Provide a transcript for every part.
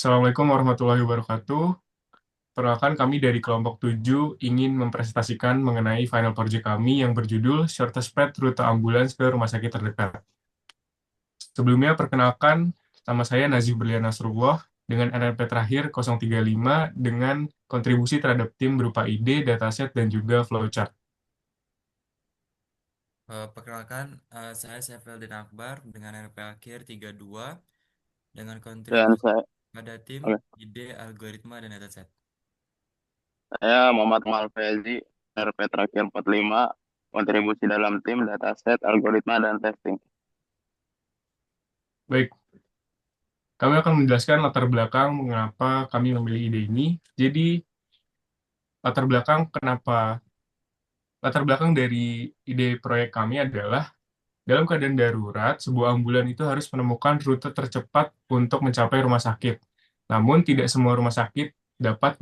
Assalamualaikum warahmatullahi wabarakatuh. Perkenalkan kami dari kelompok 7 ingin mempresentasikan mengenai final project kami yang berjudul Shortest Path Rute Ambulans ke Rumah Sakit Terdekat. Sebelumnya perkenalkan, nama saya Nazif Berlian Nasrullah dengan NRP terakhir 035 dengan kontribusi terhadap tim berupa ide, dataset, dan juga flowchart. Perkenalkan, saya Syafiuddin Akbar dengan RP akhir 32 dengan Dan kontribusi saya, pada tim, oke. ide, algoritma, dan dataset. Saya Muhammad Malfezi, RP terakhir 45, kontribusi dalam tim, dataset, algoritma, dan testing. Baik, kami akan menjelaskan latar belakang mengapa kami memilih ide ini. Jadi, latar belakang kenapa latar belakang dari ide proyek kami adalah dalam keadaan darurat, sebuah ambulan itu harus menemukan rute tercepat untuk mencapai rumah sakit. Namun, tidak semua rumah sakit dapat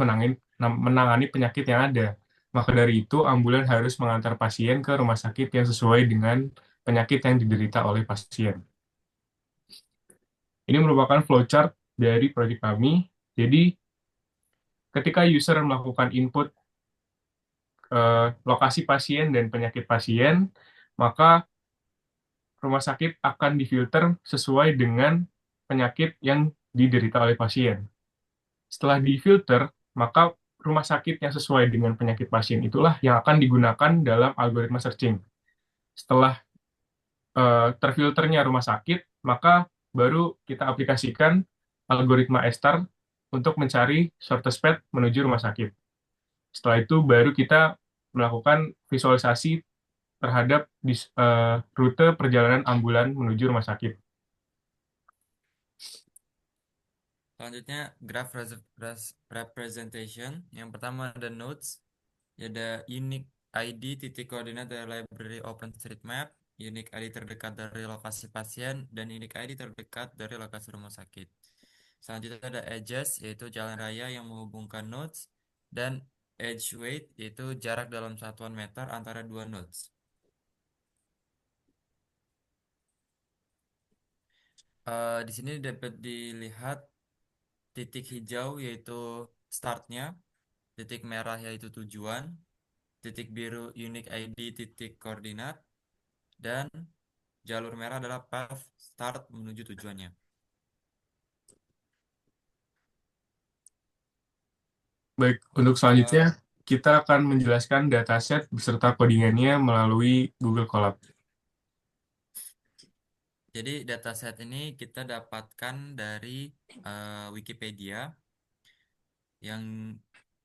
menangani penyakit yang ada. Maka dari itu, ambulan harus mengantar pasien ke rumah sakit yang sesuai dengan penyakit yang diderita oleh pasien. Ini merupakan flowchart dari proyek kami. Jadi, ketika user melakukan input lokasi pasien dan penyakit pasien, maka rumah sakit akan difilter sesuai dengan penyakit yang diderita oleh pasien. Setelah difilter, maka rumah sakit yang sesuai dengan penyakit pasien itulah yang akan digunakan dalam algoritma searching. Setelah terfilternya rumah sakit, maka baru kita aplikasikan algoritma STAR untuk mencari shortest path menuju rumah sakit. Setelah itu baru kita melakukan visualisasi terhadap rute perjalanan ambulan menuju rumah sakit. Selanjutnya, representation. Yang pertama ada nodes, ada unique ID titik koordinat dari library OpenStreetMap, unique ID terdekat dari lokasi pasien, dan unique ID terdekat dari lokasi rumah sakit. Selanjutnya ada edges, yaitu jalan raya yang menghubungkan nodes, dan edge weight, yaitu jarak dalam satuan meter antara dua nodes. Di sini dapat dilihat titik hijau yaitu startnya, titik merah yaitu tujuan, titik biru unique ID titik koordinat, dan jalur merah adalah path start menuju tujuannya. Baik, untuk Eh, selanjutnya kita akan menjelaskan dataset beserta codingannya melalui Google Colab. jadi dataset ini kita dapatkan dari Wikipedia yang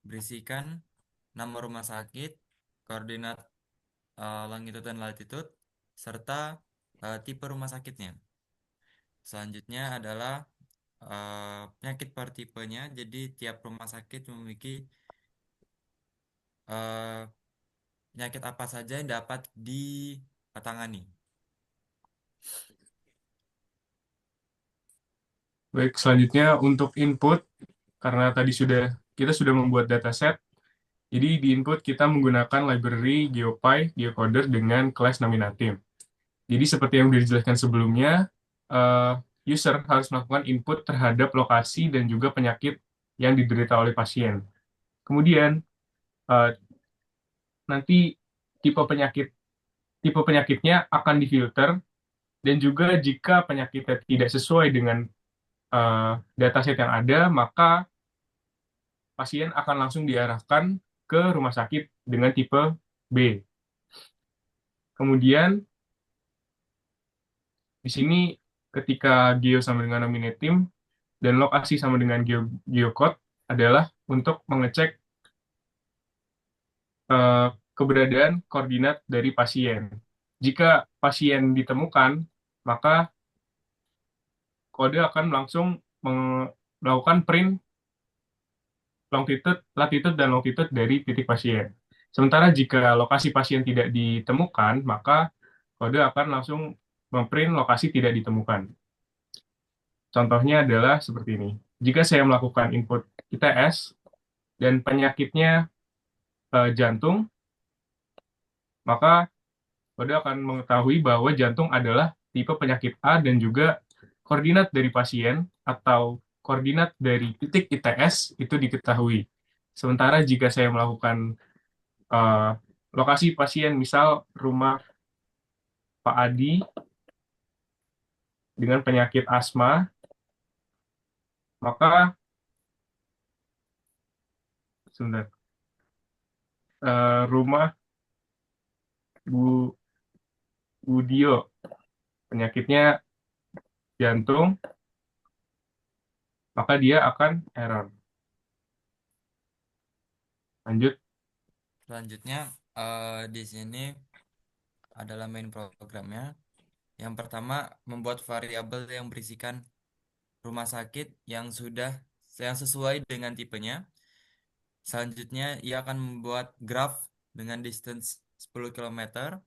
berisikan nama rumah sakit, koordinat longitude dan latitude, serta tipe rumah sakitnya. Selanjutnya adalah penyakit per tipenya. Jadi tiap rumah sakit memiliki eh, penyakit apa saja yang dapat ditangani. Baik, selanjutnya untuk input, karena tadi kita sudah membuat dataset, jadi di input kita menggunakan library GeoPy, GeoCoder dengan kelas nominatif. Jadi seperti yang sudah dijelaskan sebelumnya, eh, user harus melakukan input terhadap lokasi dan juga penyakit yang diderita oleh pasien. Kemudian eh, nanti tipe penyakit tipe penyakitnya akan difilter dan juga jika penyakitnya tidak sesuai dengan eh, dataset yang ada, maka pasien akan langsung diarahkan ke rumah sakit dengan tipe B. Kemudian di sini ketika geo sama dengan nominatim dan lokasi sama dengan geocode adalah untuk mengecek eh, keberadaan koordinat dari pasien. Jika pasien ditemukan, maka kode akan langsung melakukan print latitude dan longitude dari titik pasien. Sementara jika lokasi pasien tidak ditemukan, maka kode akan langsung memprint lokasi tidak ditemukan. Contohnya adalah seperti ini. Jika saya melakukan input ITS dan penyakitnya jantung, maka kode akan mengetahui bahwa jantung adalah tipe penyakit A dan juga koordinat dari pasien atau koordinat dari titik ITS itu diketahui. Sementara jika saya melakukan eh, lokasi pasien, misal rumah Pak Adi dengan penyakit asma, maka sebentar, rumah Bu Budio penyakitnya jantung, maka dia akan error. Lanjut. Selanjutnya di sini adalah main programnya. Yang pertama, membuat variabel yang berisikan rumah sakit yang sesuai dengan tipenya. Selanjutnya, ia akan membuat graf dengan distance 10 kilometer,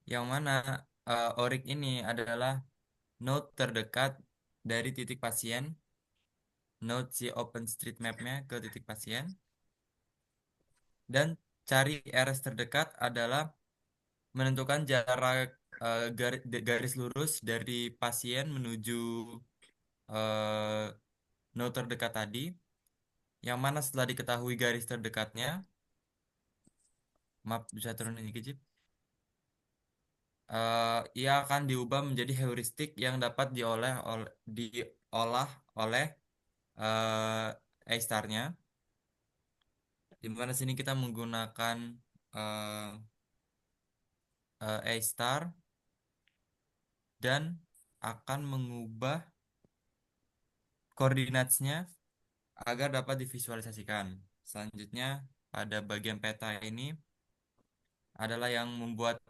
yang mana ORIC ini adalah node terdekat dari titik pasien, node si OpenStreetMap-nya ke titik pasien, dan cari RS terdekat adalah menentukan jarak garis lurus dari pasien menuju eh, node terdekat tadi, yang mana setelah diketahui garis terdekatnya, maaf bisa turunin dikit, Cip. Ia akan diubah menjadi heuristik yang dapat diolah oleh A-star-nya. Di mana sini kita menggunakan eh, A-star dan akan mengubah koordinatnya agar dapat divisualisasikan. Selanjutnya, pada bagian peta ini adalah yang membuat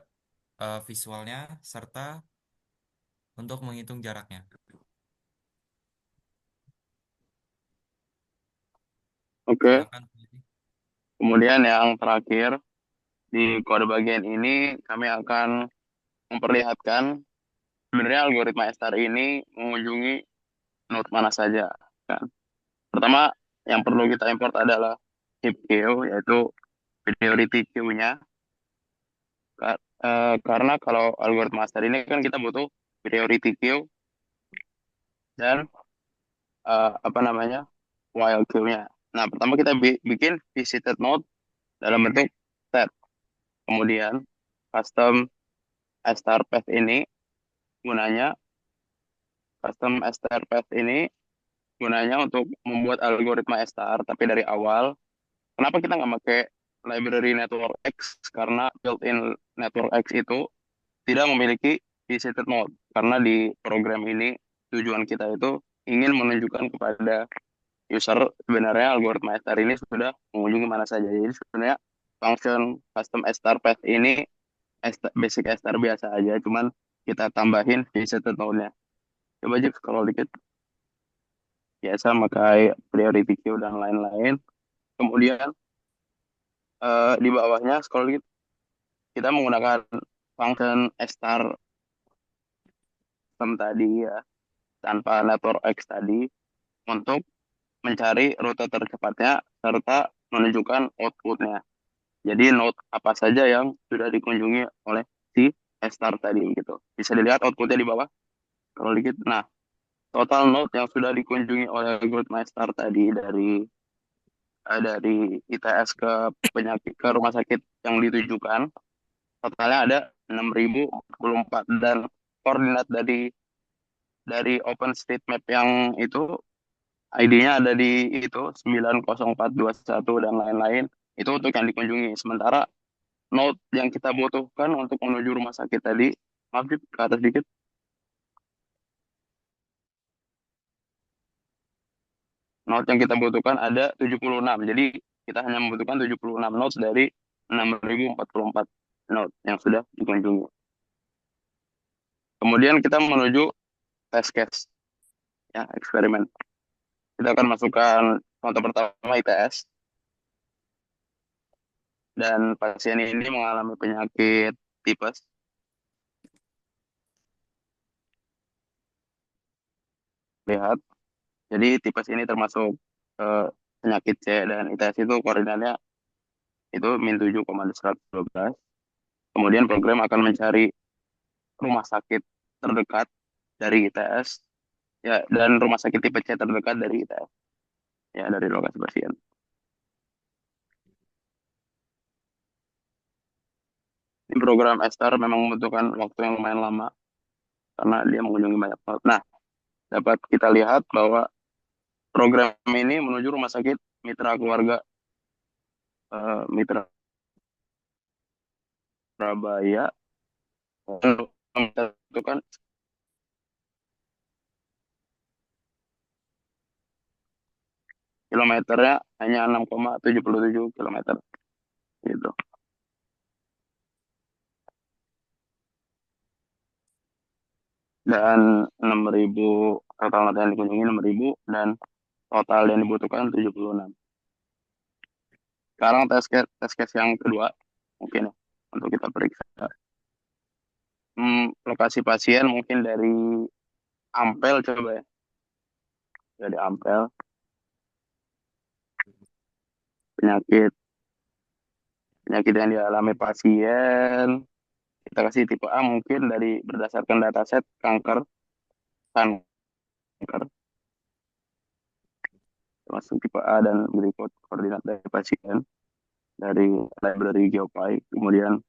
visualnya serta untuk menghitung jaraknya. Oke, Silakan. kemudian yang terakhir di kode bagian ini kami akan memperlihatkan sebenarnya algoritma STAR ini mengunjungi node mana saja kan. Pertama, yang perlu kita import adalah heap queue, yaitu priority queue-nya. Karena kalau algoritma STAR ini kan kita butuh priority queue dan apa namanya while queue-nya. Nah, pertama kita bikin visited node dalam bentuk set. Kemudian custom star path ini gunanya star path ini gunanya untuk membuat algoritma star, tapi dari awal. Kenapa kita nggak pakai library network X? Karena built-in network X itu tidak memiliki visited node. Karena di program ini tujuan kita itu ingin menunjukkan kepada user sebenarnya algoritma star ini sudah mengunjungi mana saja. Jadi sebenarnya function custom star path ini basic star biasa aja, cuman kita tambahin visited node-nya. Coba aja kalau dikit biasa pakai priority queue dan lain-lain. Kemudian di bawahnya scroll dikit kita menggunakan function star system tadi ya tanpa network X tadi untuk mencari rute tercepatnya serta menunjukkan outputnya. Jadi node apa saja yang sudah dikunjungi oleh si star tadi gitu. Bisa dilihat outputnya di bawah. Kalau dikit, nah total node yang sudah dikunjungi oleh algoritma star tadi dari ITS ke penyakit ke rumah sakit yang ditujukan totalnya ada 6.044 dan koordinat dari OpenStreetMap yang itu ID-nya ada di itu 90421 dan lain-lain. Itu untuk yang dikunjungi. Sementara node yang kita butuhkan untuk menuju rumah sakit tadi, maaf Dip, ke atas dikit. Node yang kita butuhkan ada 76. Jadi kita hanya membutuhkan 76 nodes dari 6.044 node yang sudah dikunjungi. Kemudian kita menuju test case, ya, eksperimen. Kita akan masukkan contoh pertama ITS. Dan pasien ini mengalami penyakit tipes. Lihat, jadi tipes ini termasuk eh, penyakit C dan ITS itu koordinatnya itu -7,112. Kemudian program akan mencari rumah sakit terdekat dari ITS, ya dan rumah sakit tipe C terdekat dari kita, ya dari lokasi pasien. Ini program ESTAR memang membutuhkan waktu yang lumayan lama karena dia mengunjungi banyak tempat. Nah, dapat kita lihat bahwa program ini menuju rumah sakit mitra keluarga Mitra Surabaya. Itu kan kilometernya hanya 6,77 kilometer gitu. Dan 6.000 total yang dikunjungi 6.000 dan total yang dibutuhkan 76. Sekarang tes case yang kedua mungkin ya, untuk kita periksa. Lokasi pasien mungkin dari Ampel coba ya. Dari Ampel, penyakit penyakit yang dialami pasien kita kasih tipe A mungkin dari berdasarkan dataset kanker termasuk tipe A dan berikut koordinat dari pasien dari library Geopai. Kemudian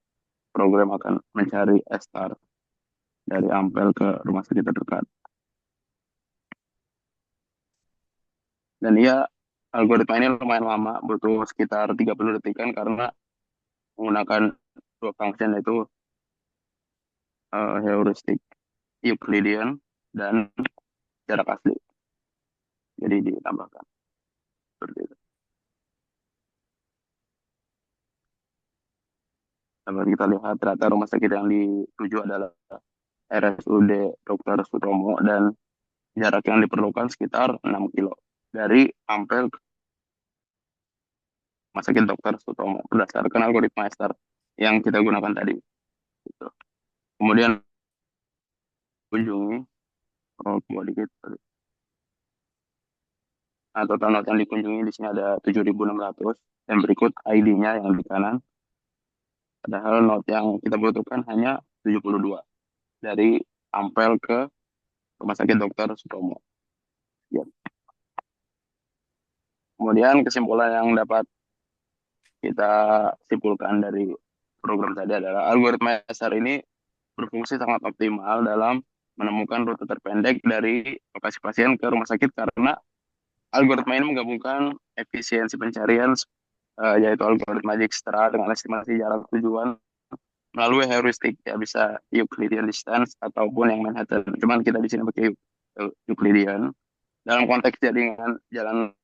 program akan mencari ESTAR dari Ampel ke rumah sakit terdekat. Dan iya, algoritma ini lumayan lama, butuh sekitar 30 detikan karena menggunakan dua function yaitu heuristik Euclidean dan jarak asli. Jadi ditambahkan seperti itu. Dapat kita lihat ternyata rumah sakit yang dituju adalah RSUD Dr. Sutomo dan jarak yang diperlukan sekitar 6 kilo dari Ampel ke Rumah Sakit Dr. Sutomo berdasarkan algoritma ESTAR yang kita gunakan tadi. Gitu. Kemudian kunjungi, dikit. Nah, total not yang dikunjungi di sini ada 7.600 dan berikut ID-nya yang di kanan. Padahal not yang kita butuhkan hanya 72 dari Ampel ke Rumah Sakit Dr. Sutomo. Ya. Kemudian kesimpulan yang dapat kita simpulkan dari program tadi adalah algoritma ESTAR ini berfungsi sangat optimal dalam menemukan rute terpendek dari lokasi pasien ke rumah sakit karena algoritma ini menggabungkan efisiensi pencarian yaitu algoritma Dijkstra dengan estimasi jarak tujuan melalui heuristik ya bisa Euclidean distance ataupun yang Manhattan. Cuman kita di sini pakai Euclidean. Dalam konteks jaringan jalan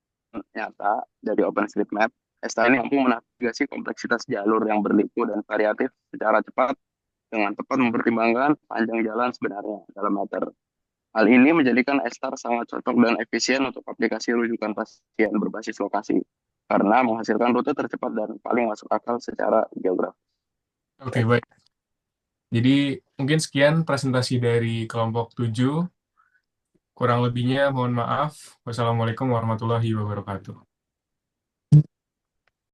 nyata dari OpenStreetMap, ESTA ini mampu menavigasi kompleksitas jalur yang berliku dan variatif secara cepat dengan tepat mempertimbangkan panjang jalan sebenarnya dalam meter. Hal ini menjadikan ESTAR sangat cocok dan efisien untuk aplikasi rujukan pasien berbasis lokasi karena menghasilkan rute tercepat dan paling masuk akal secara geografis. Oke, baik. Jadi mungkin sekian presentasi dari kelompok 7. Kurang lebihnya mohon maaf. Wassalamualaikum warahmatullahi wabarakatuh.